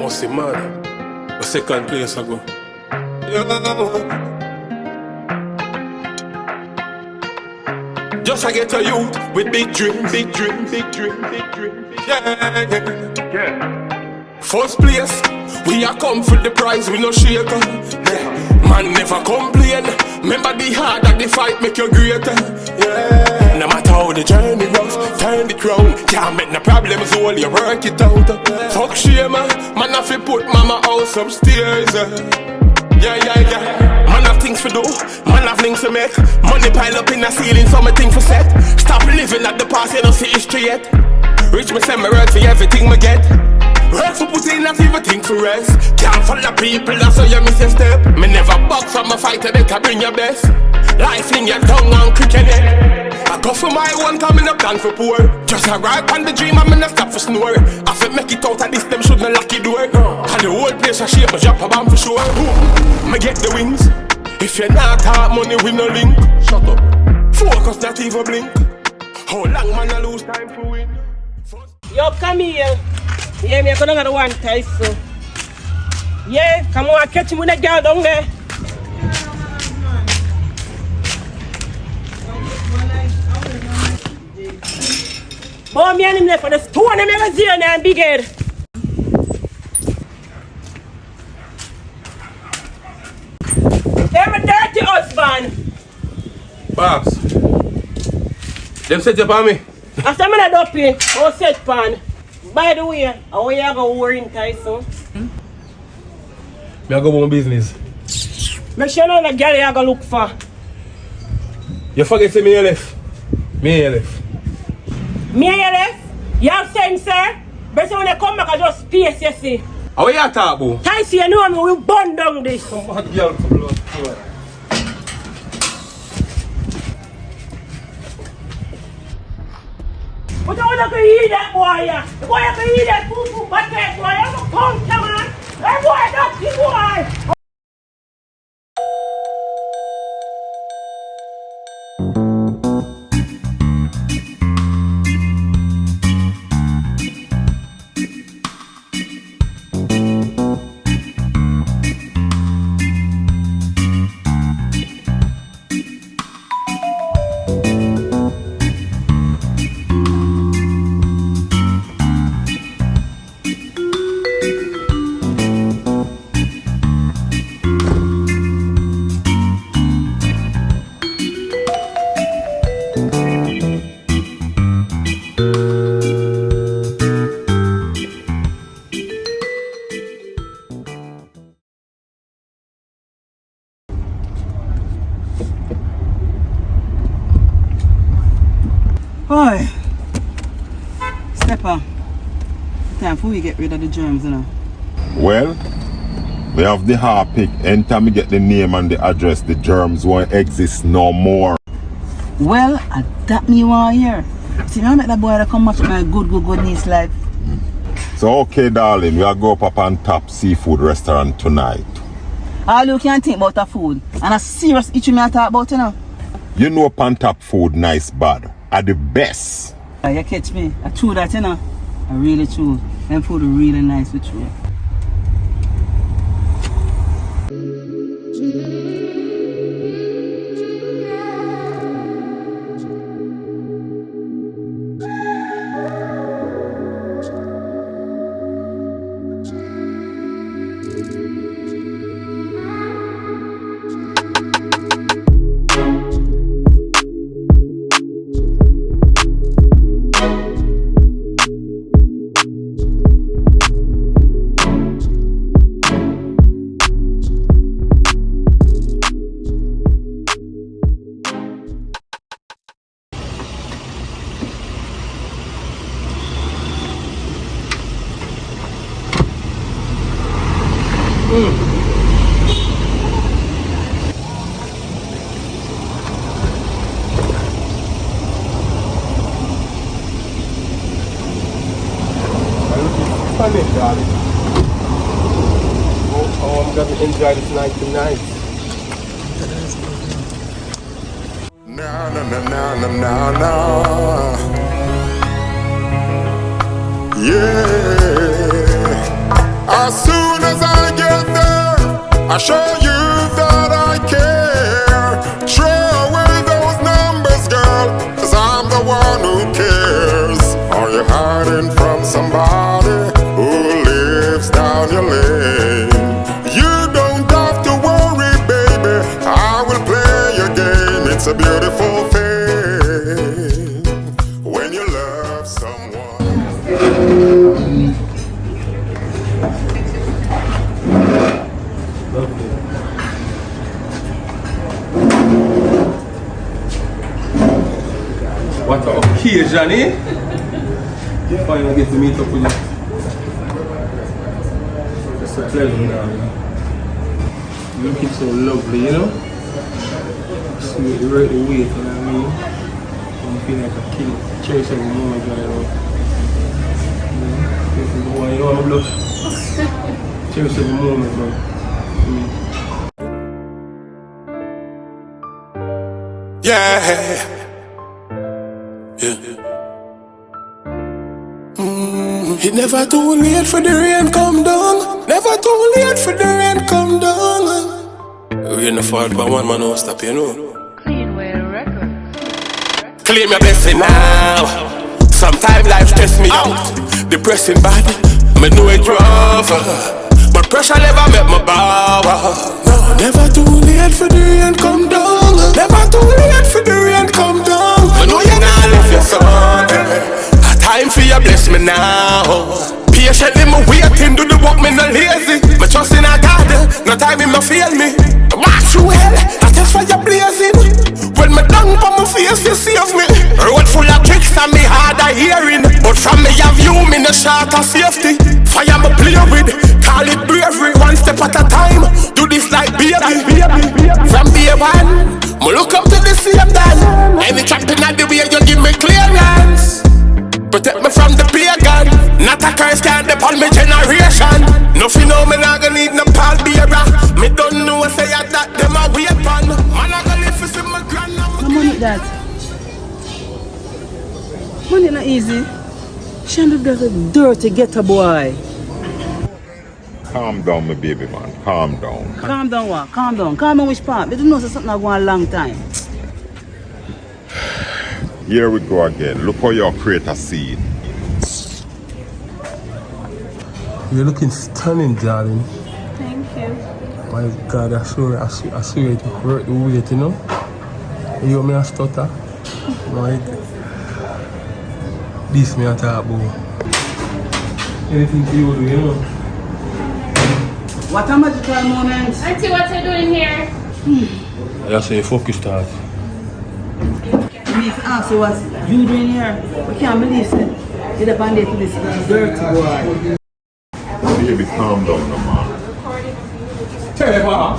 must be mad. A second place ago. Just a ghetto youth with big dreams, big dreams, big dreams, big dreams. Yeah. First place, we are come for the prize, we no shaker. Yeah. Man never complain. Remember the hard that the fight make you greater. Yeah. No matter how the journey rough, turn the crown. Can't make no problems, all you work it out. Fuck shame, man have to put mama house upstairs. Yeah. Man have things to do, man have things to make. Money pile up in the ceiling, so my thing for set. Stop living at the past, you don't see history yet. Rich me say me work for everything me get. Work for put in not even think to rest. Can't follow people, that's how you miss a step. Me never box from a fighter, they can bring your best. Life in your tongue and cricket neck. I go for my one, coming up plan for poor. Just a ride on the dream, I'm gonna stop for snore. I feel make it out of this, them shouldn't lock it door. And the whole place I shape, my drop a bomb for sure. Me get the wings. If you're not hard money, we no link. Shut up. Focus, not even blink. How long man I lose time for win? Yo, come here. Yeah, me gonna go one time, so. Yeah, come on, catch him with a girl down there. Oh, me and him left for the stone and magazine and big head. They're a dirty husband. Babs, them set up on me. After I'm not up here, I'll set pan. By the way, I want you to go worry in Tyson. Me I go about my business. Make sure none of the girl you go look for. You forget say me left. Me left. Me and you left? You have sense, sir? But when you come back, I just space, you see. How you talk about? Tyson, you know me, we burn down this. Some bad girl come blood. But I want to eat that boy, yeah. The boy can eat that poo-poo bucket, boy. I'm a punk, man. That boy, that's the boy. Boy, Stepper, time for we get rid of the germs, you know. Well, we have the harpic. Anytime we get the name and the address, the germs won't exist no more. Well, that me want hear. See, I make that boy to come match my good niece life. So okay, darling, we'll go up on top seafood restaurant tonight. All you can think about the food, and a serious issue me I talk about, you know. You know pan top food nice bad are the best. You catch me? I true that, you know. I really true. Them food are really nice with you. Darling. Oh, I'm going to enjoy this night tonight. Na na na na na na na. Yeah, I I show you that I care. Throw away those numbers, girl, 'cause I'm the one who cares. Are you hiding from somebody who lives down your lane? You don't have to worry, baby, I will play your game. It's a beautiful thing when you love someone. What an occasion, eh? Finally get to meet up with you. It's a pleasure, darling. You're looking so lovely, you know? Sweet, right the weight, you know what I mean? I'm feeling like a king. Cherish every moment, you know? You know, I'm blush. Cherish every moment, man. Yeah. It never too late for the rain come down. Never too late for the rain come down. Rain the fall, but one man won't stop, you know. Claim your blessing now. Sometime life test me out. Depressing bad, me know it rough. But pressure never make me bow. No, never too late for the rain come down. Never too late for the rain come down. I know you're not left your son. Time for you bless me now. Patiently me waiting, do the work, me not lazy. Me trust in a God, no time in me fail me. Walk through hell, I test fire blazing. When me down for my face, you save me. Road full of tricks and me hard of hearing. But from me have you, me no short of safety. Fire me play with, call it bravery. One step at a time, do this like baby. From day one, me look up to the same time. Any champion at the way you give me clearance. Protect me from the pagan. Not a curse can't depend me generation. Nothing know me not gonna need no pal bearer. Me don't know what say that them a weapon. Man I gonna live for see my grandma. No money that. Money not easy. She ended up a dirty ghetto boy. Calm down, my baby man. Calm down. Calm down what? Calm down. Calm down which part? You don't know something not going a long time. Here we go again. Look how you create a seed. You're looking stunning, darling. Thank you. My God, I swear it hurt the weight, you know? You want me to stutter? Right? This me a talk about. Anything for you do, you know? What a magical moment. Auntie, what are you doing here? I just say focus start. Me ask you what you doing here. We can't believe it. You're the bandit to this dirty boy. Baby, calm down, no man. Trevor!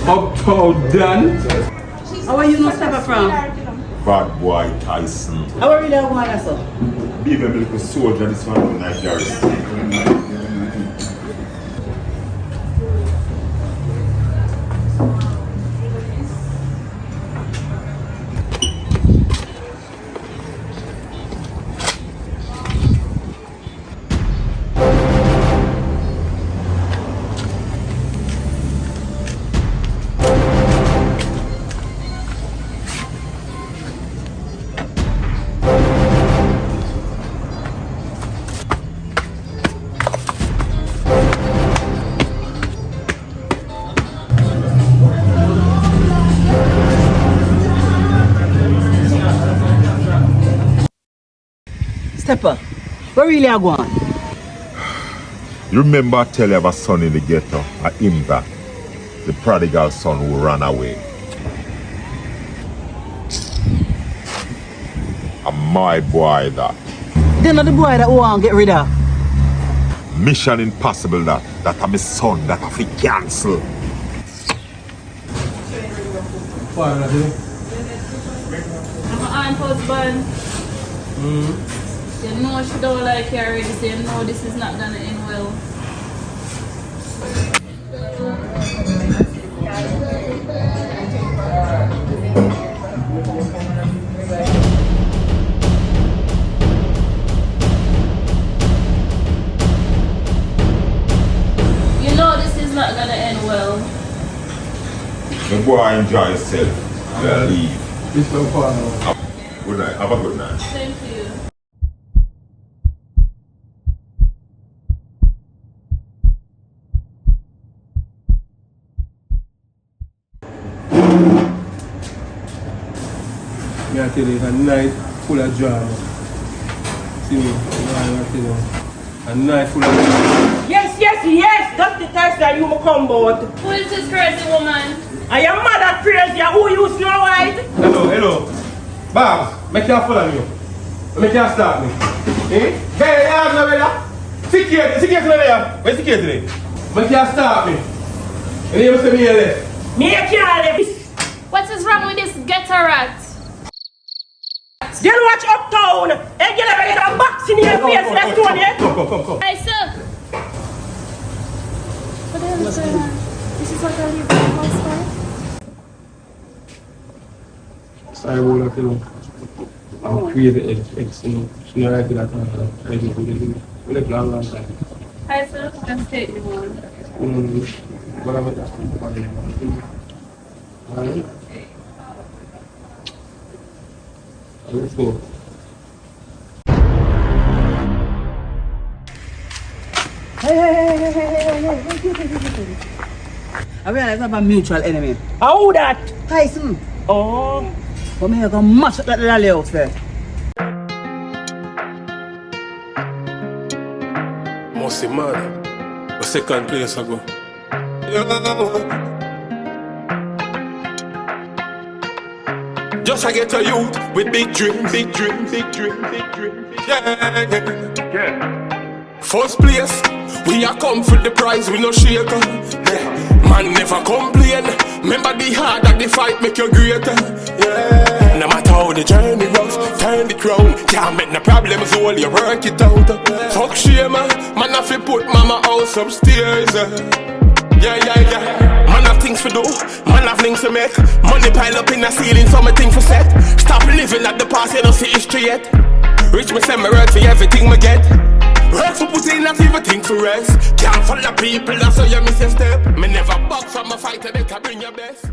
How done? How are you not step from? Bad boy Tyson. How are you there going so? Baby, I'm a little soldier. This one in Nigeria. Stepper, where really are going? You remember I tell you I have a son in the ghetto, a Imba, the prodigal son who ran away. A my boy that. They're not the boy that want to get rid of. Mission impossible that. That I'm my son that I fi cancel. What are you? I'm an aunt husband. You know she don't like you already, so you know this is not gonna end well. You know this is not gonna end boy enjoy himself. We'll leave. This one for Good night. Have a good night. Same to you. Me I tell you, a night full of drama. See me, I tell you. A night full of drama. Yes. That's the time that you will come about. Who is this crazy woman? I am mad at crazy. Who you Snow White? Hello. Babs, make you follow me. Make you start me. Eh? Hey, I'm not ready. Security today. Where's security today? Make you start me. And you say me here left. Me can't live. What is wrong with this ghetto rat? Then watch uptown. And get a box in your face. Let's go on. Come. Hey, sir. What the hell is going on? This is like a leave house fire? Sorry about that, you know. I'm creating eggs, you know. She not like that. I do it. We live long time. Hi, sir. Just take the one. Whatever that's alright. Let's go. Hey. I realize I have a mutual enemy. How that? Tyson. Oh. But me I can mash up that rally out there. Must be mad. A second place ago. Just I get a youth with big dreams. Yeah. First place, we are come for the prize, we no shaker. Yeah. Man never complain. Remember the hard that the fight make you greater. Yeah. No matter how the journey rough, turn the crown. Can't make no problems, all you work it out. Fuck shame, man have to put mama house upstairs. Yeah. Man have things to do, man have things to make. Money pile up in the ceiling, something for set. Stop living at the past, you don't see history yet. Rich me send me work for everything me get. Work for put in, not even think for rest. Can't follow people, that's how you miss your step. Me never box from a fighter, they can bring your best.